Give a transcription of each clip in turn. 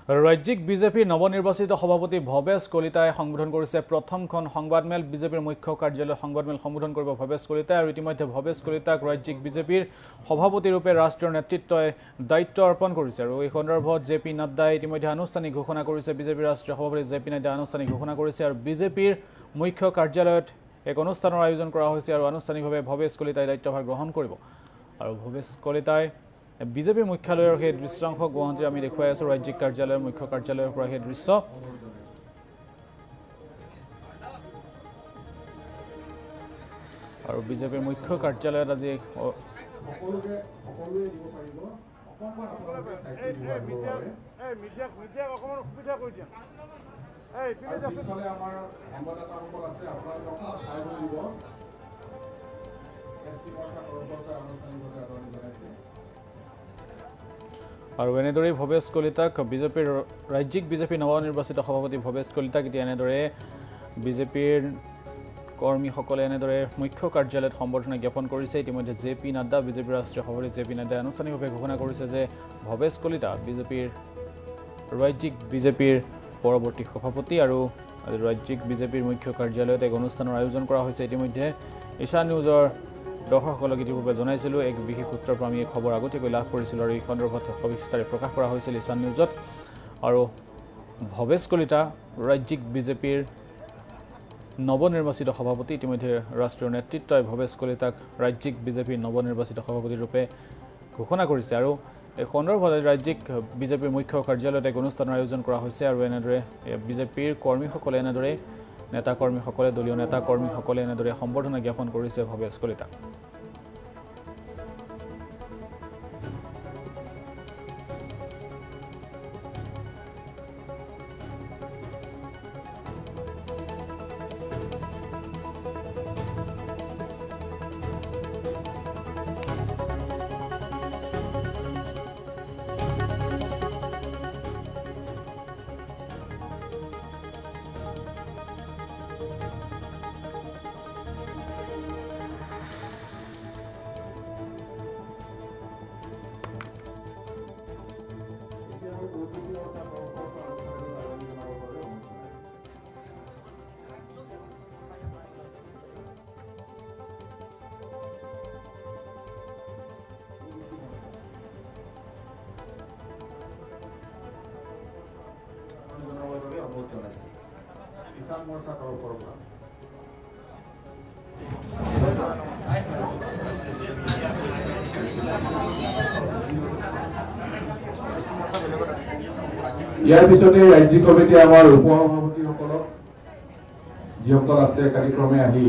ৰাজ্যিক বিজেপিৰ নৱনিৰ্বাচিত সভাপতি ভৱেশ কলিতাই সম্বোধন কৰিছে প্ৰথমখন সংবাদমেল বিজেপিৰ মুখ্য কাৰ্যালয়ত সংবাদমেল সম্বোধন কৰিব ভৱেশ কলিতাই আৰু ইতিমধ্যে ভৱেশ কলিতাক ৰাজ্যিক বিজেপিৰ সভাপতিৰূপে ৰাষ্ট্ৰীয় নেতৃত্বই দায়িত্ব অৰ্পণ কৰিছে আৰু এই সন্দৰ্ভত জেপি নাড্ডাই ইতিমধ্যে আনুষ্ঠানিক ঘোষণা কৰিছে বিজেপিৰ ৰাষ্ট্ৰীয় সভাপতি জেপি নাড্ডাই আনুষ্ঠানিক ঘোষণা কৰিছে আৰু বিজেপিৰ মুখ্য কাৰ্যালয়ত এক অনুষ্ঠানৰ আয়োজন কৰা হৈছে আৰু আনুষ্ঠানিকভাৱে ভৱেশ কলিতাই দায়িত্বভাৰ গ্ৰহণ কৰিব আৰু ভৱেশ কলিতাই বিজেপিৰ মুখ্যালয়ৰ সেই দৃশ্যাংশ গুৱাহাটীত আমি দেখুৱাই আছোঁ ৰাজ্যিক কাৰ্যালয়ৰ মুখ্য কাৰ্যালয়ৰ পৰা সেই দৃশ্য আৰু বিজেপিৰ মুখ্য কাৰ্যালয়ত আজি আৰু এনেদৰেই ভৱেশ কলিতাক বিজেপিৰ ৰাজ্যিক বিজেপি নৱনিৰ্বাচিত সভাপতি ভৱেশ কলিতাক এতিয়া এনেদৰে বিজেপিৰ কৰ্মীসকলে এনেদৰে মুখ্য কাৰ্যালয়ত সম্বৰ্ধনা জ্ঞাপন কৰিছে ইতিমধ্যে জেপি নাড্ডা বিজেপিৰ ৰাষ্ট্ৰীয় সভাপতি জেপি নাড্ডাই আনুষ্ঠানিকভাৱে ঘোষণা কৰিছে যে ভৱেশ কলিতা বিজেপিৰ ৰাজ্যিক বিজেপিৰ পৰৱৰ্তী সভাপতি আৰু ৰাজ্যিক বিজেপিৰ মুখ্য কাৰ্যালয়ত এক অনুষ্ঠানৰ আয়োজন কৰা হৈছে ইতিমধ্যে ঈশান নিউজৰ দৰ্শকসকলক ইতিপূৰ্বে জনাইছিলোঁ এক বিশেষ সূত্ৰৰ পৰা আমি এই খবৰ আগতীয়াকৈ লাভ কৰিছিলোঁ আৰু এই সন্দৰ্ভত সবিস্তাৰে প্ৰকাশ কৰা হৈছিল ঈশান নিউজত আৰু ভৱেশ কলিতা ৰাজ্যিক বিজেপিৰ নৱনিৰ্বাচিত সভাপতি ইতিমধ্যে ৰাষ্ট্ৰীয় নেতৃত্বই ভৱেশ কলিতাক ৰাজ্যিক বিজেপিৰ নৱনিৰ্বাচিত সভাপতিৰূপে ঘোষণা কৰিছে আৰু এই সন্দৰ্ভত ৰাজ্যিক বিজেপিৰ মুখ্য কাৰ্যালয়ত এক অনুষ্ঠানৰ আয়োজন কৰা হৈছে আৰু এনেদৰে বিজেপিৰ কৰ্মীসকলে এনেদৰে নেতা কৰ্মীসকলে দলীয় নেতা কৰ্মীসকলে এনেদৰে সম্বৰ্ধনা জ্ঞাপন কৰিছে ভৱেশ কলিতাক কিষাণ মোৰ্চা তৰফৰ পৰা ইয়াৰ পিছতে ৰাজ্যিক কমিটি আমাৰ উপ সভাপতিসকলক যিসকল আছে কাৰ্যক্ৰমে আহি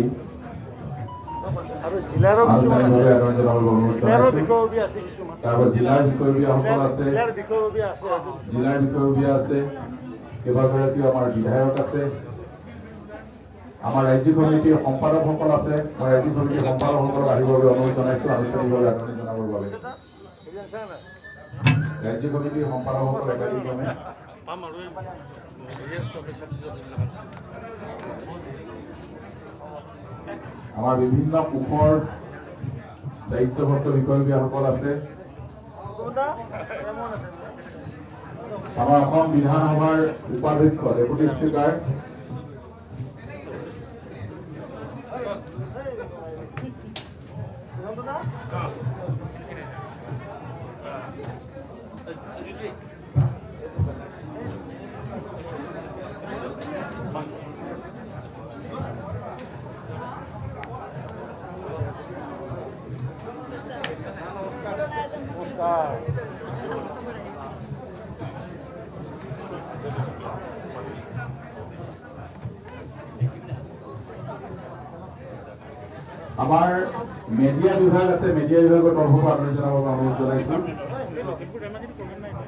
জিলাৰ বিষয়ববীয়াসকল আছে জিলাৰ বিষয়ববীয়া আছে কেইবাগৰাকীও আমাৰ বিধায়ক আছে আমাৰ ৰাজ্যিক কমিটিৰ সম্পাদকসকল আছে মই ৰাজ্যিক কমিটিৰ সম্পাদকসকলক আহিবৰ বাবে অনুৰোধ জনাইছোঁ আনুষ্ঠানিকভাৱে আদৰণি জনাবৰ বাবে ৰাজ্যিক কমিটিৰ সম্পাদকসকল একাধিক্ৰমে আমাৰ বিভিন্ন কোষৰ দায়িত্বপ্ৰাপ্ত বিষয়ববীয়াসকল আছে আমাৰ অসম বিধানসভাৰ উপাধ্যক্ষ ডেপুটি স্পীকাৰ আমাৰ মিডিয়া বিভাগ আছে মিডিয়া বিভাগৰ তৰফৰ পৰা আদৰণি জনাবৰ বাবে অনুৰোধ জনাইছোঁ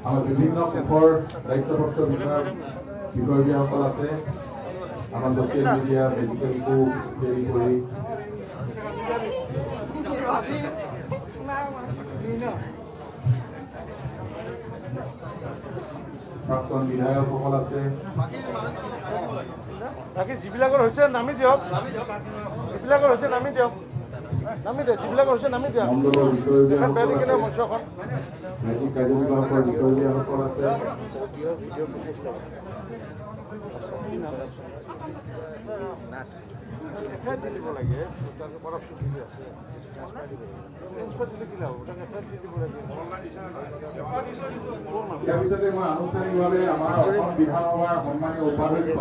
আমাৰ বিভিন্ন কোষৰ দায়িত্বপ্ৰাপ্ত বিষয়ববীয়াসকল আছে আমাৰ ছ'চিয়েল মিডিয়া মেডিকেল কোষ হেৰি কৰি প্ৰাক্তন বিধায়কসকল আছে বাকী যিবিলাকৰ হৈছে নামি দিয়ক যিবিলাকৰ হৈছে নামি দিয়ক নামি দিয়ক যিবিলাকৰ হৈছে নামি দিয়ক এখন বেয়া দেখি মঞ্চখন ৰাজ্যিক কাৰ্যনিৰ্বাহকৰ বিষয়ববীয়াসকল আছে। দিব লাগে কৰাপশ্যন আছে ইয়াৰ পিছতে মই আনুষ্ঠানিকভাৱে আমাৰ অসম বিধানসভাৰ সন্মানীয় উপাধ্যক্ষ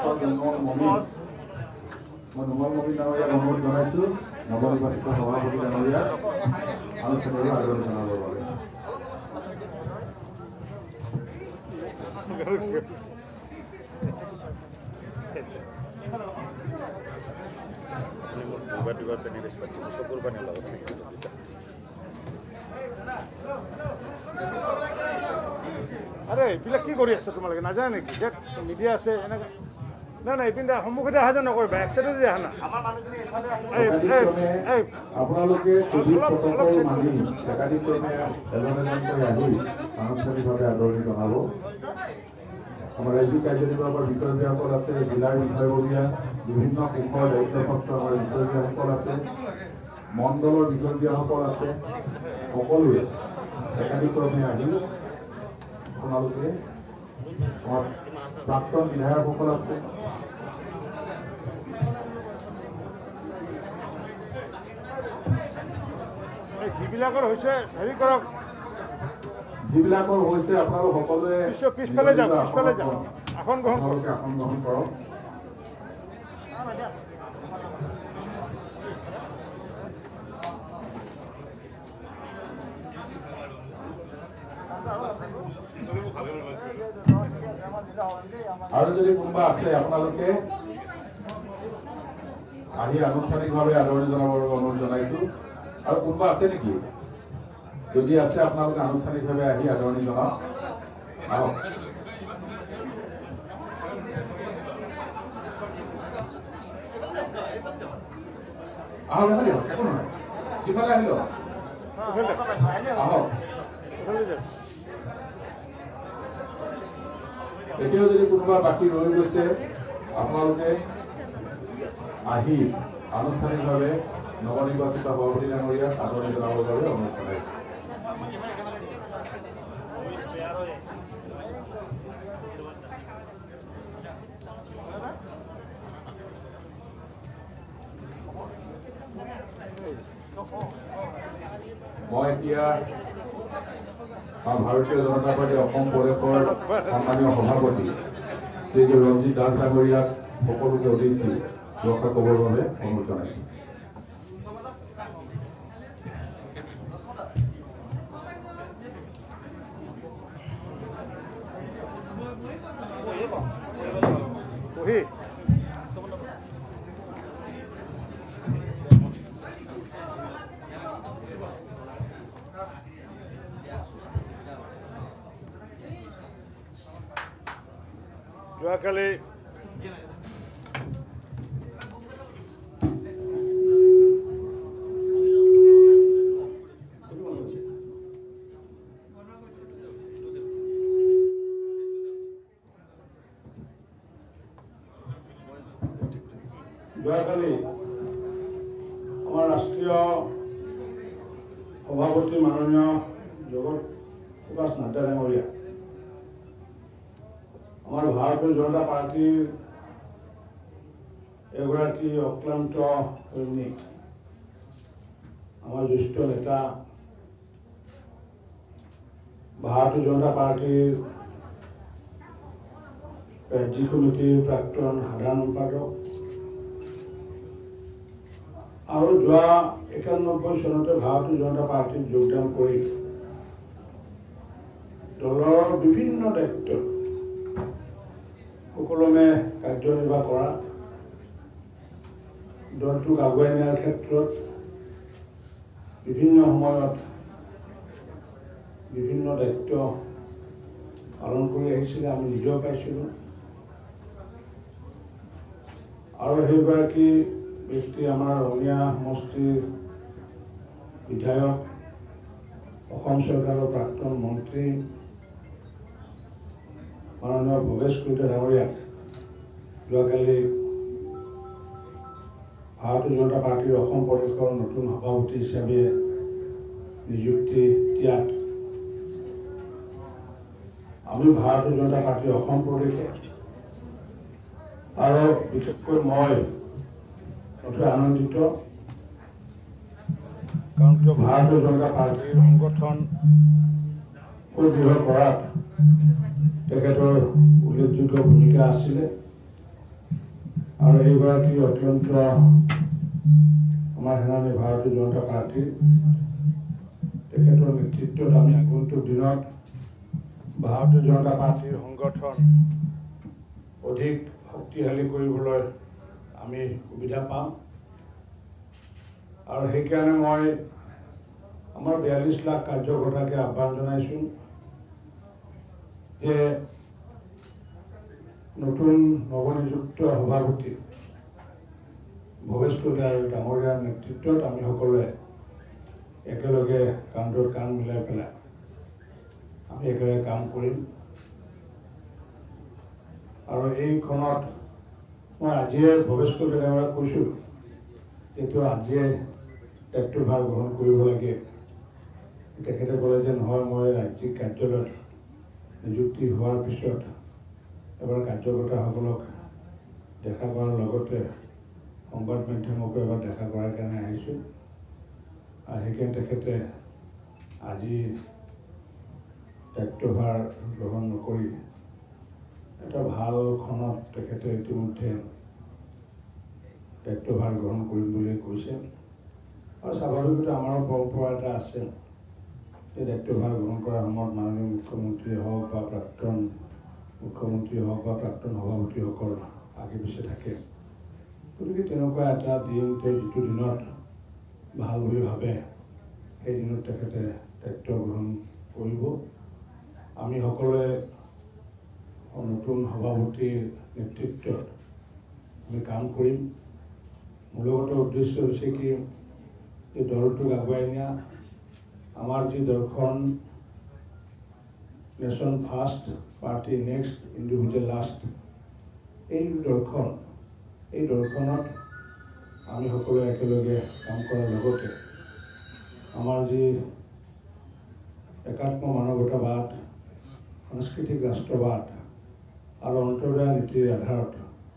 ডক্টৰ নুমল মমিন ডাঙৰীয়াক অনুৰোধ জনাইছোঁ নৱনিৰ্বাচিত সভাপতি ডাঙৰীয়াক আনুষ্ঠানিকভাৱে আদৰণি জনাবৰ বাবে। আৰে এইবিলাক কি কৰি আছে তোমালোকে নাজানে নেকি যে মিডিয়া আছে এনেকৈ নাই নাই এইপিনে সন্মুখতে অহা যোৱা নকৰিবা এক চাইডে যে আহা না আপোনালোকে মানি একাধিক্ৰমে এজন এজনকৈ আহি আনুষ্ঠানিকভাৱে আদৰণি জনাব। আমাৰ ৰাজ্যিক কাৰ্যনিৰ্বাহকৰ বিষয়ববীয়াসকল আছে, জিলাৰ বিষয়ববীয়া, বিভিন্ন কোষৰ দায়িত্বপ্ৰাপ্ত আমাৰ বিষয়ববীয়াসকল আছে, মণ্ডলৰ বিষয়ববীয়াসকল আছে। সকলোৱে একাধিক্ৰমে আহি আপোনালোকে আমাৰ প্ৰাক্তন বিধায়কসকল আছে, যিবিলাকৰ হৈছে হেৰি কৰক, যিবিলাকৰ হৈছে আপোনালোক সকলোৱে পিছফালে যাওক আসন গ্ৰহণ কৰক। আসন গ্ৰহণ কৰক। আৰু যদি কোনোবা আছে আপোনালোকে আহি আনুষ্ঠানিকভাৱে আদৰণি জনাবৰ বাবে অনুৰোধ জনাইছোঁ। আৰু কোনোবা আছে নেকি? যদি আছে আপোনালোকে আনুষ্ঠানিকভাৱে আহি আদৰণি জনাওক। আহক। আহক দিয়ক, একো নহয়, সিফালে আহিল আহক। এতিয়াও যদি কোনোবা বাকী ৰৈ গৈছে আপোনালোকে আহি আনুষ্ঠানিকভাৱে নৱনিৰ্বাচিত সভাপতি ডাঙৰীয়াক আদৰণি জনাবৰ বাবে অনুৰোধ জনাইছোঁ। মই এতিয়া ভাৰতীয় জনতা পাৰ্টি অসম প্ৰদেশৰ সন্মানীয় সভাপতি শ্ৰী ৰঞ্জিত দাস ডাঙৰীয়াক সকলোকে উদ্দেশ্যি ৰক্ষা ক'বৰ বাবে অনুৰোধ জনাইছোঁ। যোৱাকালি আমাৰ ৰাষ্ট্ৰীয় সভাপতি মাননীয় জগত প্ৰকাশ নাড্ডা ডাঙৰীয়া আমাৰ ভাৰতীয় জনতা পাৰ্টিৰ এগৰাকী অক্লান্ত সৈনিক, আমাৰ জ্যেষ্ঠ নেতা, ভাৰতীয় জনতা পাৰ্টিৰ ৰাজ্যিক সমিতিৰ প্ৰাক্তন সাধাৰণ সম্পাদক আৰু যোৱা ৯১ চনতে ভাৰতীয় জনতা পাৰ্টিত যোগদান কৰি দলৰ বিভিন্ন দায়িত্বত সুকলমে কাৰ্যনিৰ্বাহ কৰা, দলটোক আগুৱাই নিয়াৰ ক্ষেত্ৰত বিভিন্ন সময়ত বিভিন্ন দায়িত্ব পালন কৰি আহিছিলে, আমি নিজেও পাইছিলোঁ। আৰু সেইগৰাকী ব্যক্তি আমাৰ ৰঙিয়া সমষ্টিৰ বিধায়ক, অসম চৰকাৰৰ প্ৰাক্তন মন্ত্ৰী মাননীয় ভৱেশ কলিতা ডাঙৰীয়াক যোৱাকালি ভাৰতীয় জনতা পাৰ্টীৰ অসম প্ৰদেশৰ নতুন সভাপতি হিচাপে নিযুক্তি দিয়াত আমি ভাৰতীয় জনতা পাৰ্টীৰ অসম প্ৰদেশে আৰু বিশেষকৈ মই নথৈ আনন্দিত, কাৰণ কিয় ভাৰতীয় জনতা পাৰ্টীৰ সংগঠন সুদৃঢ় কৰাত তেখেতৰ উল্লেখযোগ্য ভূমিকা আছিলে আৰু এইগৰাকী অত্যন্ত আমাৰ সেনানী ভাৰতীয় জনতা পাৰ্টীৰ তেখেতৰ নেতৃত্বত আমি আগন্তুক দিনত ভাৰতীয় জনতা পাৰ্টীৰ সংগঠন অধিক শক্তিশালী কৰিবলৈ আমি সুবিধা পাম। আৰু সেইকাৰণে মই আমাৰ 42 লাখ কাৰ্যকৰ্তাকে আহ্বান জনাইছোঁ যে নতুন নৱনিযুক্ত সভাপতি ভৱেশ কলিতা ডাঙৰীয়াৰ নেতৃত্বত আমি সকলোৱে একেলগে কান্ধত কান্ধ মিলাই পেলাই আমি একেলগে কাম কৰিম। আৰু এইখনত মই আজিয়ে ভৱেশ কলিতা ডাঙৰীয়াক কৈছোঁ যিটো আজিয়ে দায়িত্বভাৰ গ্ৰহণ কৰিব লাগে। তেখেতে ক'লে যে নহয়, মই ৰাজ্যিক কাৰ্যালয়ত নিযুক্তি হোৱাৰ পিছত এবাৰ কাৰ্যকৰ্তাসকলক দেখা কৰাৰ লগতে সংবাদ মাধ্যমকো এবাৰ দেখা কৰাৰ কাৰণে আহিছোঁ। আৰু সেইকাৰণে তেখেতে আজি দায়িত্বভাৰ গ্ৰহণ নকৰি এটা ভাল খনত তেখেতে ইতিমধ্যে দায়িত্বভাৰ গ্ৰহণ কৰিম বুলি কৈছে। আৰু স্বাভাৱিকতে আমাৰো পৰম্পৰা এটা আছে, এই দায়িত্বভাৰ গ্ৰহণ কৰাৰ সময়ত মাননীয় মুখ্যমন্ত্ৰী হওক বা প্ৰাক্তন মুখ্যমন্ত্ৰী হওক বা প্ৰাক্তন সভাপতিসকল আগে পিছে থাকে। গতিকে তেনেকুৱা এটা দিন তেওঁ যিটো দিনত ভাল বুলি ভাবে সেই দিনত তেখেতে দায়িত্ব গ্ৰহণ কৰিব। আমি সকলোৱে নতুন সভাপতিৰ নেতৃত্বত আমি কাম কৰিম। মূলগত উদ্দেশ্য হৈছে কি, এই দলটোক আগুৱাই নিয়া, আমাৰ যি দৰ্শন nation first party next individual last, এই দৰ্শনত আমি সকলোৱে একেলগে কাম কৰাৰ লগতে আমাৰ যি একাত্ম মানৱতাবাদ, সাংস্কৃতিক ৰাষ্ট্ৰবাদ আৰু অন্তৰ্দয় নীতিৰ আধাৰত